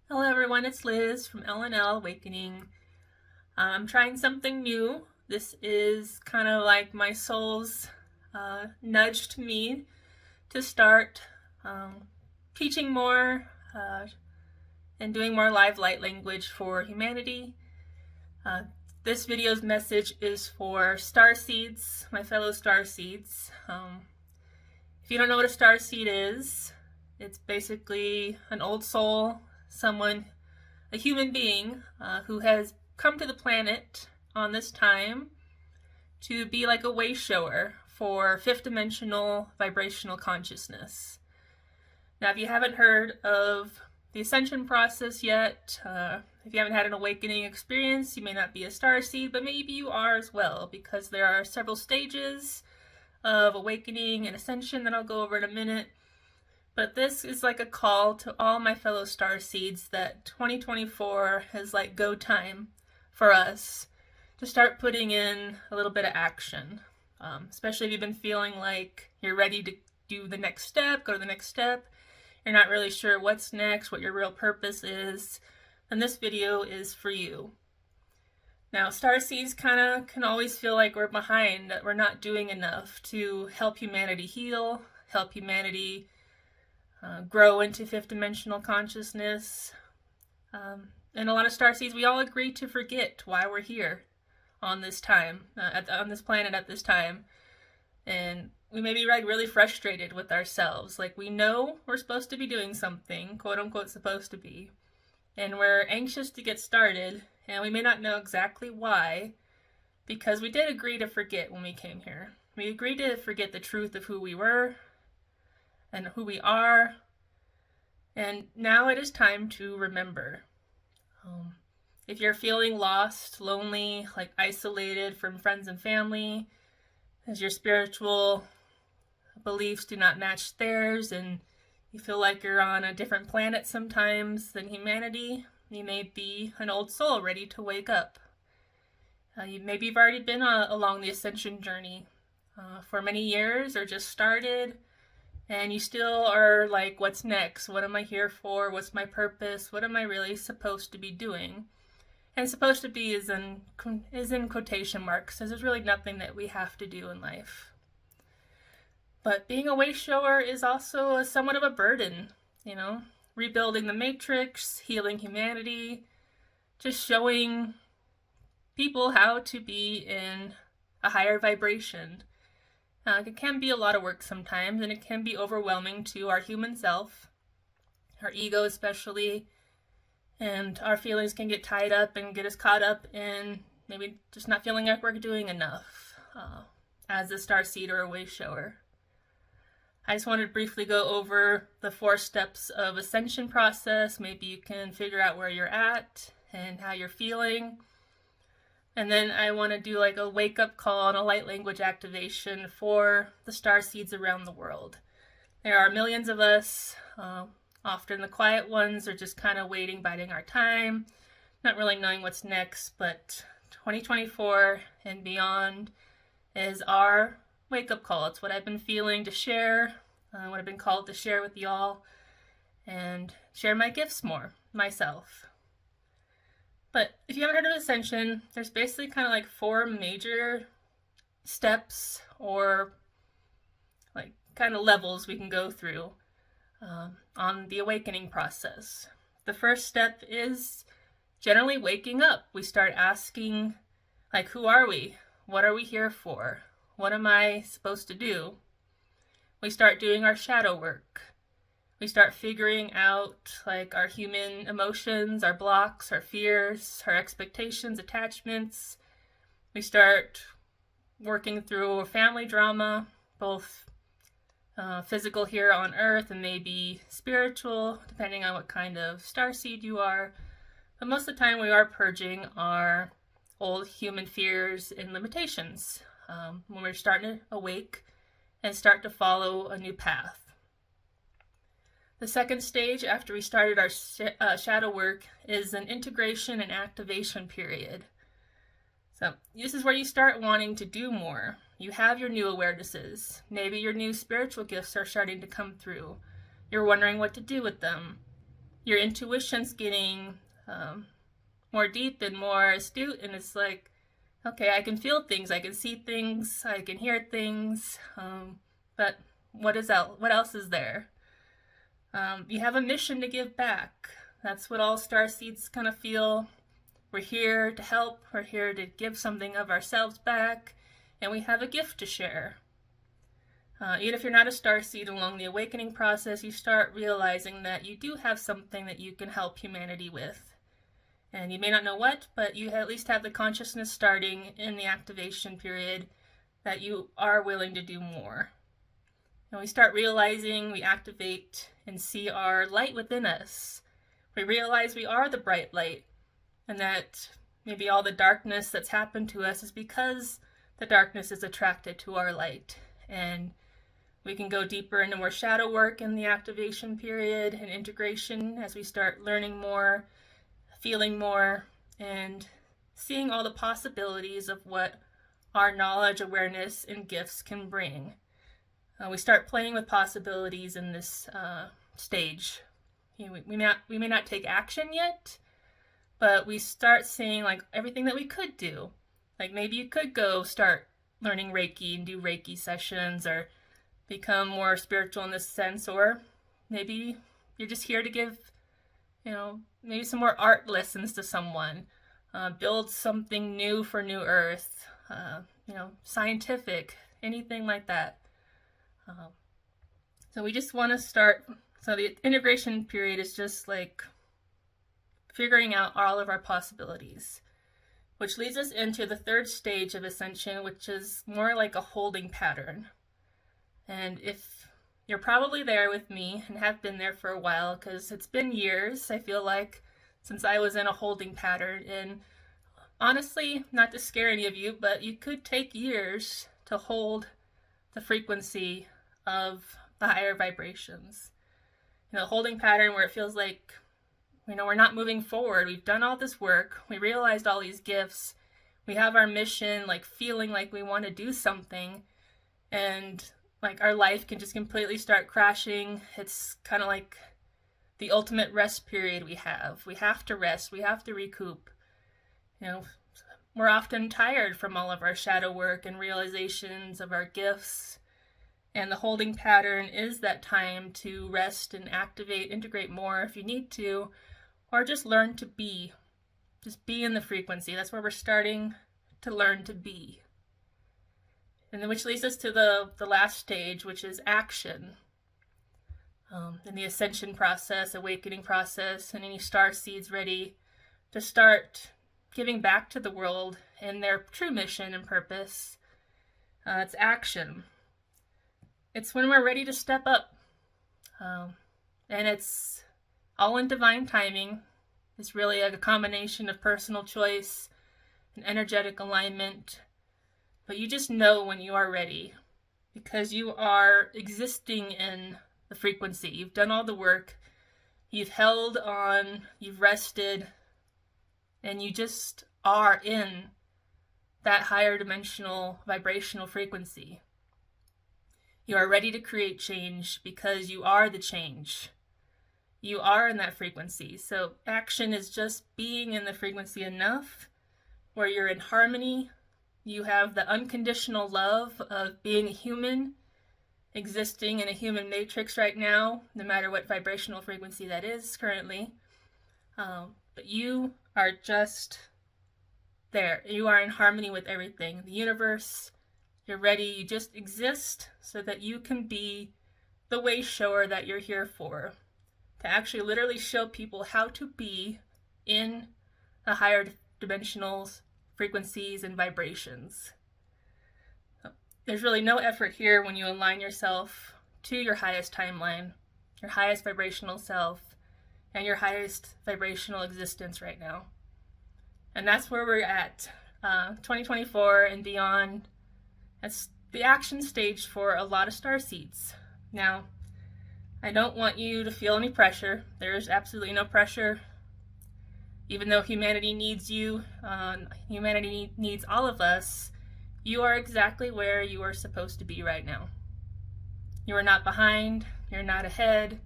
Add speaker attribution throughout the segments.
Speaker 1: Hello everyone, it's Liz from L&L Awakening. I'm trying something new. This is kind of like my soul's nudge to me to start teaching more and doing more live light language for humanity. This video's message is for Starseeds, my fellow Starseeds. If you don't know what a Starseed is, it's basically an old soul, a human being who has come to the planet on this time to be like a wayshower for fifth dimensional vibrational consciousness. Now, if you haven't heard of the ascension process yet, if you haven't had an awakening experience, you may not be a starseed, but maybe you are as well, because there are several stages of awakening and ascension that I'll go over in a minute. But this is like a call to all my fellow starseeds that 2024 is like go time for us to start putting in a little bit of action. Especially if you've been feeling like you're ready to do the next step, go to the next step, you're not really sure what's next, what your real purpose is, then this video is for you. Now, starseeds kind of can always feel like we're behind, that we're not doing enough to help humanity heal, help humanity grow into fifth dimensional consciousness. And a lot of starseeds, we all agree to forget why we're here on this time, on this planet at this time. And we may be like really frustrated with ourselves. Like, we know we're supposed to be doing something, quote unquote supposed to be, and we're anxious to get started, and we may not know exactly why, because we did agree to forget when we came here. We agreed to forget the truth of who we were and who we are, and now it is time to remember. If you're feeling lost, lonely, like isolated from friends and family, as your spiritual beliefs do not match theirs, and you feel like you're on a different planet sometimes than humanity, you may be an old soul ready to wake up. Maybe you've already been along the ascension journey for many years, or just started, and you still are like, what's next? What am I here for? What's my purpose? What am I really supposed to be doing? And supposed to be is in quotation marks, because there's really nothing that we have to do in life. But being a wayshower is also somewhat of a burden, rebuilding the matrix, healing humanity, just showing people how to be in a higher vibration. It can be a lot of work sometimes, and it can be overwhelming to our human self, our ego especially, and our feelings can get tied up and get us caught up in maybe just not feeling like we're doing enough as a starseed or a wayshower. I just wanted to briefly go over the 4 steps of ascension process. Maybe you can figure out where you're at and how you're feeling. And then I want to do like a wake-up call and a light language activation for the starseeds around the world. There are millions of us. Often the quiet ones are just kind of waiting, biding our time, not really knowing what's next. But 2024 and beyond is our wake-up call. It's what I've been feeling to share, what I've been called to share with y'all, and share my gifts more, myself. But if you haven't heard of ascension, there's basically kind of like 4 major steps or like kind of levels we can go through on the awakening process. The first step is generally waking up. We start asking, like, who are we? What are we here for? What am I supposed to do? We start doing our shadow work. We start figuring out like our human emotions, our blocks, our fears, our expectations, attachments. We start working through family drama, both physical here on Earth and maybe spiritual, depending on what kind of starseed you are. But most of the time we are purging our old human fears and limitations when we're starting to awake and start to follow a new path. The second stage after we started our shadow work is an integration and activation period. So this is where you start wanting to do more. You have your new awarenesses. Maybe your new spiritual gifts are starting to come through. You're wondering what to do with them. your intuition's getting more deep and more astute, and it's like, okay, I can feel things, I can see things, I can hear things, but what else is there? You have a mission to give back. That's what all Starseeds kind of feel. We're here to help, we're here to give something of ourselves back, and we have a gift to share. Even if you're not a starseed, along the awakening process, you start realizing that you do have something that you can help humanity with. And you may not know what, but you at least have the consciousness starting in the activation period that you are willing to do more. And we start realizing, we activate and see our light within us. We realize we are the bright light, and that maybe all the darkness that's happened to us is because the darkness is attracted to our light. And we can go deeper into more shadow work in the activation period and integration as we start learning more, feeling more, and seeing all the possibilities of what our knowledge, awareness, and gifts can bring. We start playing with possibilities in this stage. We may not take action yet, but we start seeing like everything that we could do. Like maybe you could go start learning Reiki and do Reiki sessions, or become more spiritual in this sense, or maybe you're just here to give, maybe some more art lessons to someone, build something new for New Earth, scientific, anything like that. So we just want to start. So the integration period is just like figuring out all of our possibilities, which leads us into the third stage of ascension, which is more like a holding pattern. And if you're probably there with me and have been there for a while, because it's been years, I feel like, since I was in a holding pattern. And honestly, not to scare any of you, but you could take years to hold the frequency of the higher vibrations. Holding pattern where it feels like, we're not moving forward. We've done all this work. We realized all these gifts. We have our mission, like feeling like we want to do something. And like our life can just completely start crashing. It's kind of like the ultimate rest period we have. We have to rest. We have to recoup. We're often tired from all of our shadow work and realizations of our gifts. And the holding pattern is that time to rest and activate, integrate more if you need to, or just learn to be. Just be in the frequency. That's where we're starting to learn to be. And then which leads us to the last stage, which is action. In the ascension process, awakening process, and any starseeds ready to start giving back to the world in their true mission and purpose. It's action. It's when we're ready to step up. And it's all in divine timing. It's really a combination of personal choice and energetic alignment. But you just know when you are ready, because you are existing in the frequency. You've done all the work. You've held on. You've rested. And you just are in that higher dimensional vibrational frequency. You are ready to create change because you are the change. You are in that frequency. So action is just being in the frequency enough where you're in harmony. You have the unconditional love of being a human, existing in a human matrix right now, no matter what vibrational frequency that is currently. But you are just there. You are in harmony with everything. The universe, you're ready. You just exist so that you can be the wayshower that you're here for. To actually literally show people how to be in the higher dimensionals, frequencies, and vibrations. There's really no effort here when you align yourself to your highest timeline, your highest vibrational self, and your highest vibrational existence right now. And that's where we're at. 2024 and beyond. That's the action stage for a lot of starseeds. Now, I don't want you to feel any pressure. There's absolutely no pressure. Even though humanity needs you, humanity needs all of us, you are exactly where you are supposed to be right now. You are not behind, you're not ahead,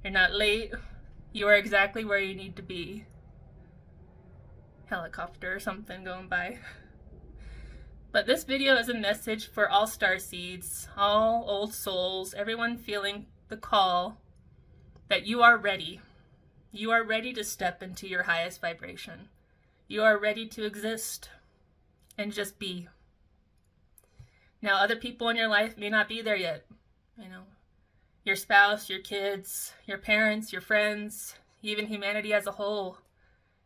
Speaker 1: you're not late. You are exactly where you need to be. Helicopter or something going by. But this video is a message for all starseeds, all old souls, everyone feeling the call that you are ready. You are ready to step into your highest vibration. You are ready to exist and just be. Now, other people in your life may not be there yet. You know, your spouse, your kids, your parents, your friends, even humanity as a whole.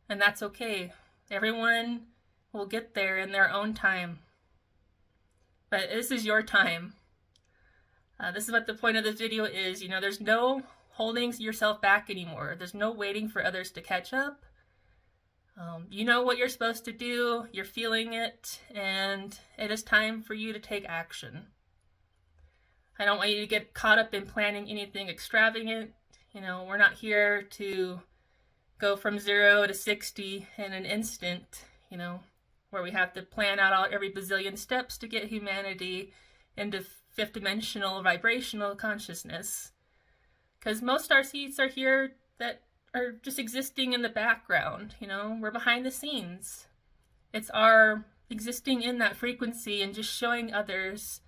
Speaker 1: And that's okay. Everyone will get there in their own time. But this is your time. This is what the point of this video is. You know, there's no holding yourself back anymore. There's no waiting for others to catch up. You know what you're supposed to do. You're feeling it. And it is time for you to take action. I don't want you to get caught up in planning anything extravagant. You know, we're not here to go from 0 to 60 in an instant, you know, where we have to plan out every bazillion steps to get humanity into fifth dimensional vibrational consciousness. Because most starseeds are here that are just existing in the background, you know, we're behind the scenes. It's our existing in that frequency and just showing others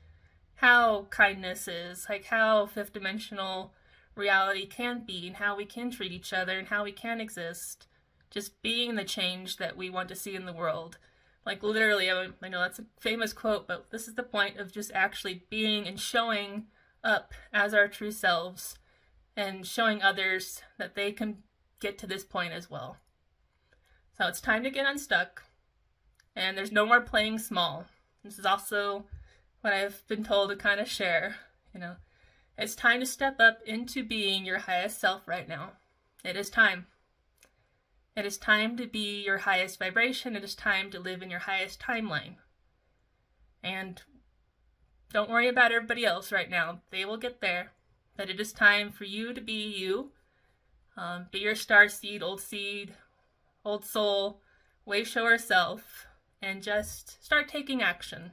Speaker 1: how kindness is, like how fifth dimensional reality can be and how we can treat each other and how we can exist. Just being the change that we want to see in the world. Like literally, I know that's a famous quote, but this is the point of just actually being and showing up as our true selves and showing others that they can get to this point as well. So it's time to get unstuck, and there's no more playing small. This is also what I've been told to kind of share, you know. It's time to step up into being your highest self right now. It is time. It is time to be your highest vibration. It is time to live in your highest timeline. And don't worry about everybody else right now. They will get there. But it is time for you to be you. Be your starseed, old soul, wayshower self, and just start taking action.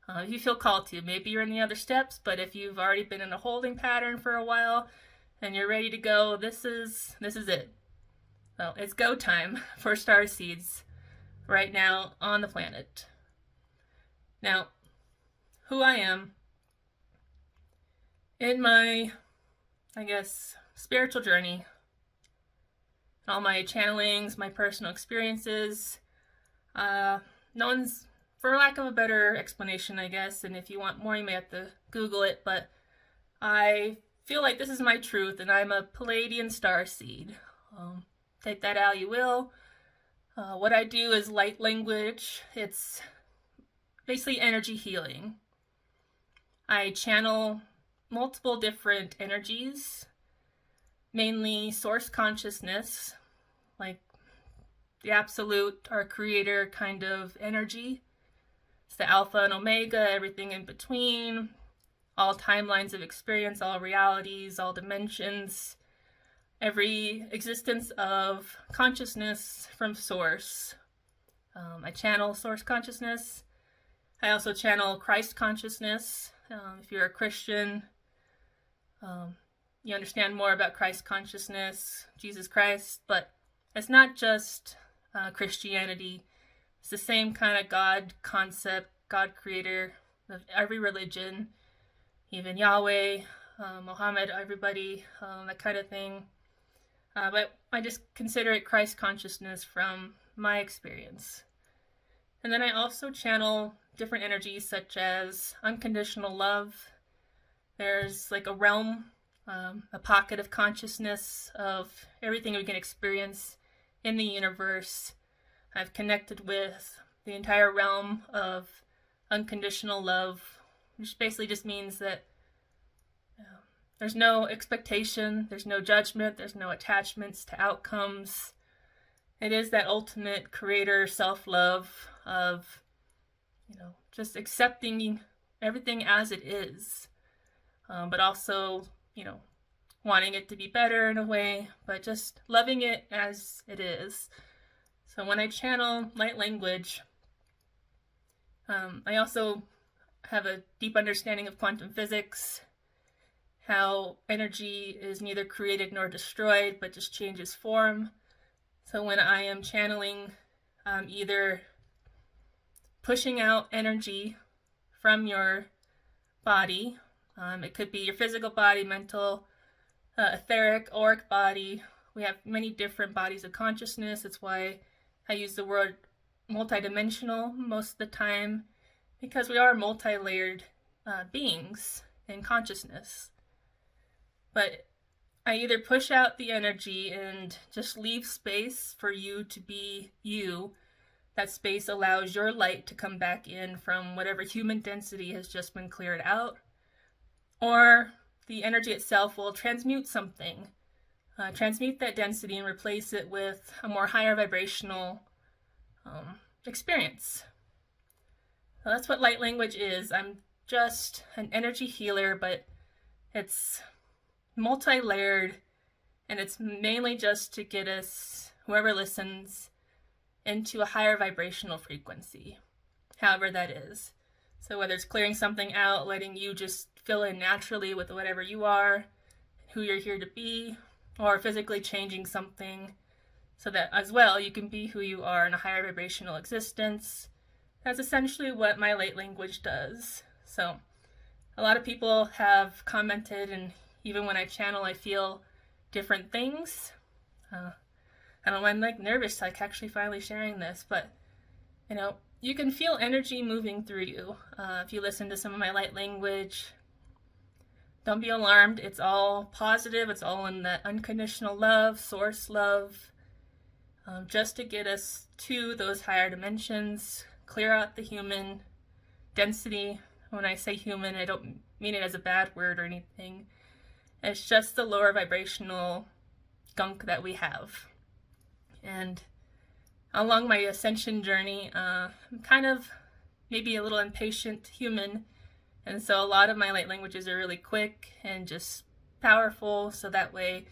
Speaker 1: If you feel called to. Maybe you're in the other steps, but if you've already been in a holding pattern for a while and you're ready to go, this is it. So it's go time for starseeds right now on the planet. Now, who I am in my, I guess, spiritual journey, all my channelings, my personal experiences, no one's, for lack of a better explanation, I guess, and if you want more, you may have to Google it, but I feel like this is my truth, and I'm a Pleiadian starseed. Take that how you will. What I do is light language. It's basically energy healing. I channel multiple different energies, mainly source consciousness, like the absolute, our creator kind of energy. It's the alpha and omega, everything in between, all timelines of experience, all realities, all dimensions, every existence of consciousness from source. I channel source consciousness. I also channel Christ consciousness. If you're a Christian, you understand more about Christ consciousness, Jesus Christ, but it's not just Christianity. It's the same kind of God concept, God creator of every religion, even Yahweh, Muhammad, everybody, that kind of thing. But I just consider it Christ consciousness from my experience. And then I also channel different energies such as unconditional love. There's like a realm, a pocket of consciousness of everything we can experience in the universe. I've connected with the entire realm of unconditional love, which basically just means that there's no expectation, there's no judgment, there's no attachments to outcomes. It is that ultimate creator self-love of, just accepting everything as it is, but also, wanting it to be better in a way, but just loving it as it is. So when I channel light language, I also have a deep understanding of quantum physics, how energy is neither created nor destroyed, but just changes form. So when I am channeling, I'm either pushing out energy from your body. It could be your physical body, mental, etheric, auric body. We have many different bodies of consciousness. That's why I use the word multidimensional most of the time, because we are multi-layered beings in consciousness. But I either push out the energy and just leave space for you to be you. That space allows your light to come back in from whatever human density has just been cleared out. Or the energy itself will transmute something, transmute that density and replace it with a more higher vibrational experience. So that's what light language is. I'm just an energy healer, but it's multi-layered, and it's mainly just to get us, whoever listens, into a higher vibrational frequency, however that is. So whether it's clearing something out, letting you just fill in naturally with whatever you are, who you're here to be, or physically changing something so that as well you can be who you are in a higher vibrational existence. That's essentially what my light language does. So a lot of people have commented, and even when I channel, I feel different things. I don't know, I'm like nervous, like actually finally sharing this, but you know, you can feel energy moving through you. If you listen to some of my light language, don't be alarmed. It's all positive. It's all in that unconditional love, source love, just to get us to those higher dimensions, clear out the human density. When I say human, I don't mean it as a bad word or anything. It's just the lower vibrational gunk that we have. And along my ascension journey, I'm kind of maybe a little impatient human. And so a lot of my light languages are really quick and just powerful. So that way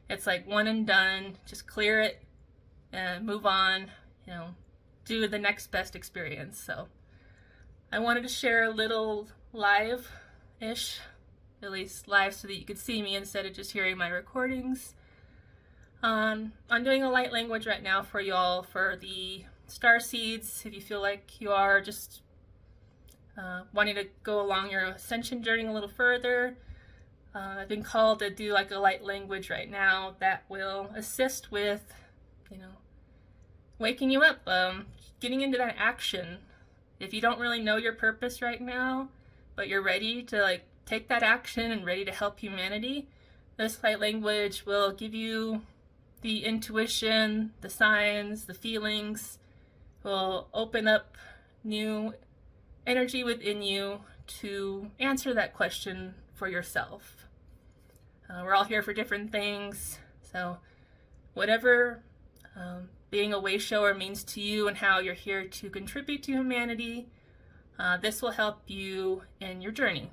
Speaker 1: it's like one and done, just clear it and move on, you know, do the next best experience. So I wanted to share a little live-ish, at least live so that you could see me instead of just hearing my recordings. I'm doing a light language right now for y'all for the Starseeds. If you feel like you are just wanting to go along your ascension journey a little further, I've been called to do like a light language right now that will assist with, you know, waking you up, getting into that action. If you don't really know your purpose right now, but you're ready to like take that action and ready to help humanity, this light language will give you the intuition, the signs, the feelings, will open up new energy within you to answer that question for yourself. We're all here for different things, so whatever being a wayshower means to you and how you're here to contribute to humanity, this will help you in your journey.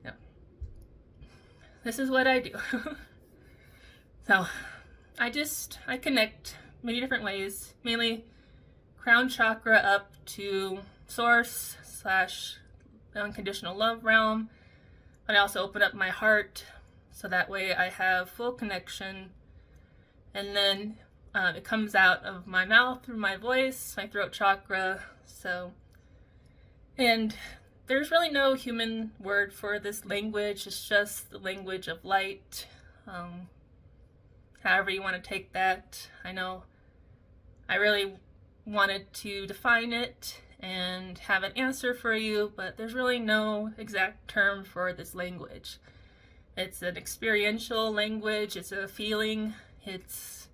Speaker 1: Now, this is what I do. So I connect many different ways, mainly crown chakra up to source / unconditional love realm, but I also open up my heart so that way I have full connection, and then it comes out of my mouth through my voice, my throat chakra. And there's really no human word for this language. It's just the language of light. However you want to take that. I know I really wanted to define it and have an answer for you, but there's really no exact term for this language. It's an experiential language, it's a feeling, it's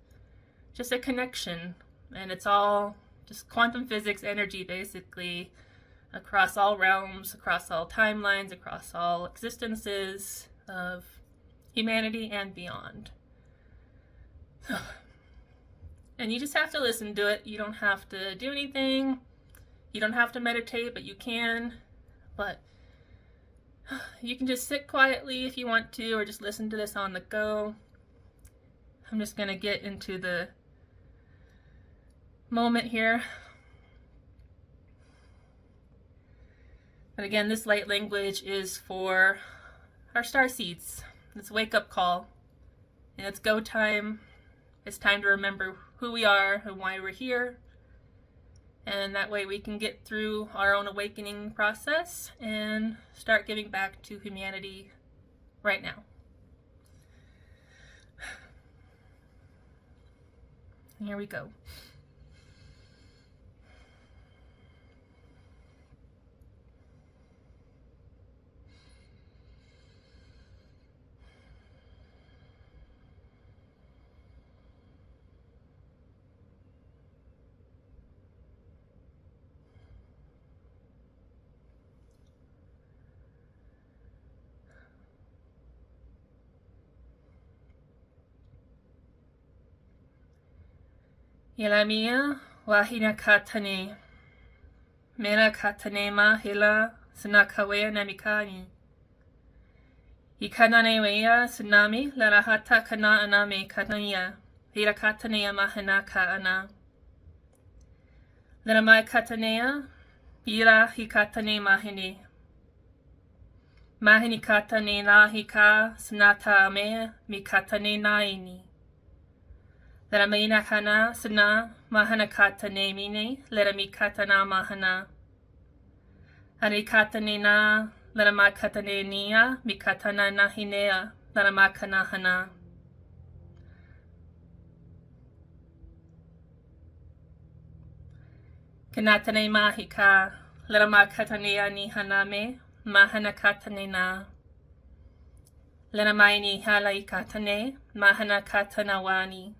Speaker 1: just a connection, and it's all just quantum physics energy basically across all realms, across all timelines, across all existences of humanity and beyond. And you just have to listen to it. You don't have to do anything. You don't have to meditate, but you can. But you can just sit quietly if you want to, or just listen to this on the go. I'm just going to get into the moment here. But again, this light language is for our starseeds. It's a wake-up call, and it's go time. It's time to remember who we are and why we're here, and that way we can get through our own awakening process and start giving back to humanity right now. Here we go. Yelamia wahina katane. Mera katane ma hila sanakawea namikani. Ikanane wea tsunami larahata kana aname katania. Hila katanea mahanaka ana. Laramai katanea hila hikatane mahine. Mahini katane la hika sanata ame mikatane naini. Laramina kana sana mahana katane mine larami katana mahana. Hari katane na larama katane nia mikatana nahinea larama kana hana. Kanatane mahika larama katanea ni haname mahana katane na. Laramaini halai katane mahana katana wani.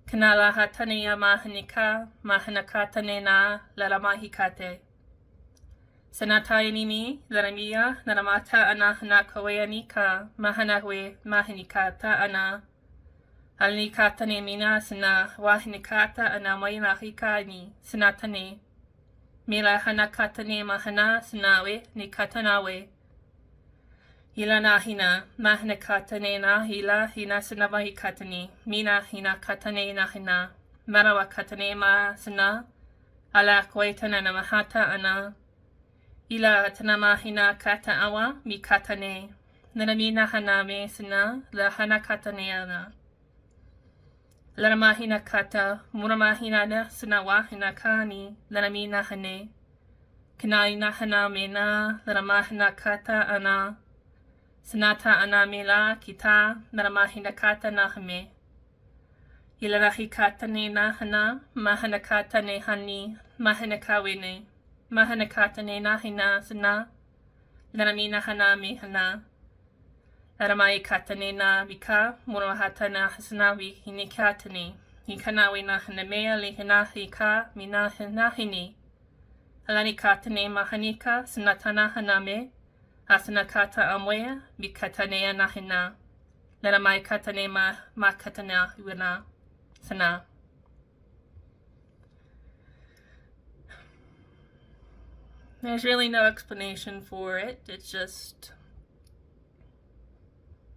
Speaker 1: Kanala hatanea mahanika mahanakatane na laramahikate. Sanataini mi laramia laramata ana hanakaweanika mahanawe mahanikata ana. Alnikatane mina sana wahinikata ana mailahikani sanatane. Mila hanakatane mahana sanawe nikatanawe. Hila na hina, mahana katane na hila, hina sanabahi katane, mina hina katane na hina, marawa katane ma sana, ala kwaitana na mahata ana, ila tanama hina kata awa mi katane, nanamina haname sana, la hana katane ana. Lanama hina kata, murama hina na sanawa hina kani, lanamina hane, kanaina haname na, lanama hina kata ana, Sanata anamila kita naramahinakata nahame. Ilarahikata ne nahana, mahanakata ne hani, mahanakawene, mahanakata ne nahina sana, laramina haname hana. Laramaikata ne na vika, murahata na hasanavi hinikata ne, hikanawe na hanamea lehina hika mina hanahine. Alanikata ne mahanika, sanatana haname, Asana kata amwea bikatanea nahina. Laramai katane ma katana wina sana. There's really no explanation for it. It's just,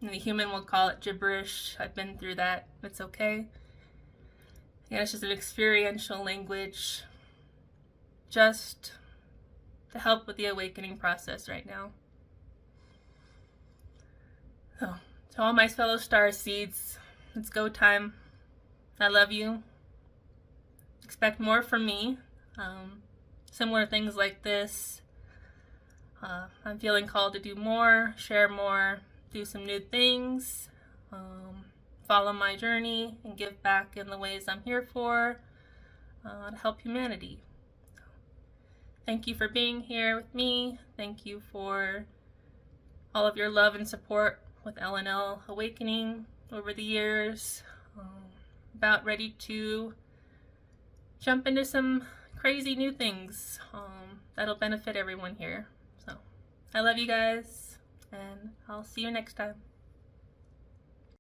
Speaker 1: the human will call it gibberish. I've been through that. It's okay. Yeah, it's just an experiential language. Just to help with the awakening process right now. So, to all my fellow starseeds, it's go time. I love you. Expect more from me. Similar things like this. I'm feeling called to do more, share more, do some new things, follow my journey, and give back in the ways I'm here for, to help humanity. Thank you for being here with me. Thank you for all of your love and support with LNL Awakening over the years. About ready to jump into some crazy new things that'll benefit everyone here. So I love you guys, and I'll see you next time.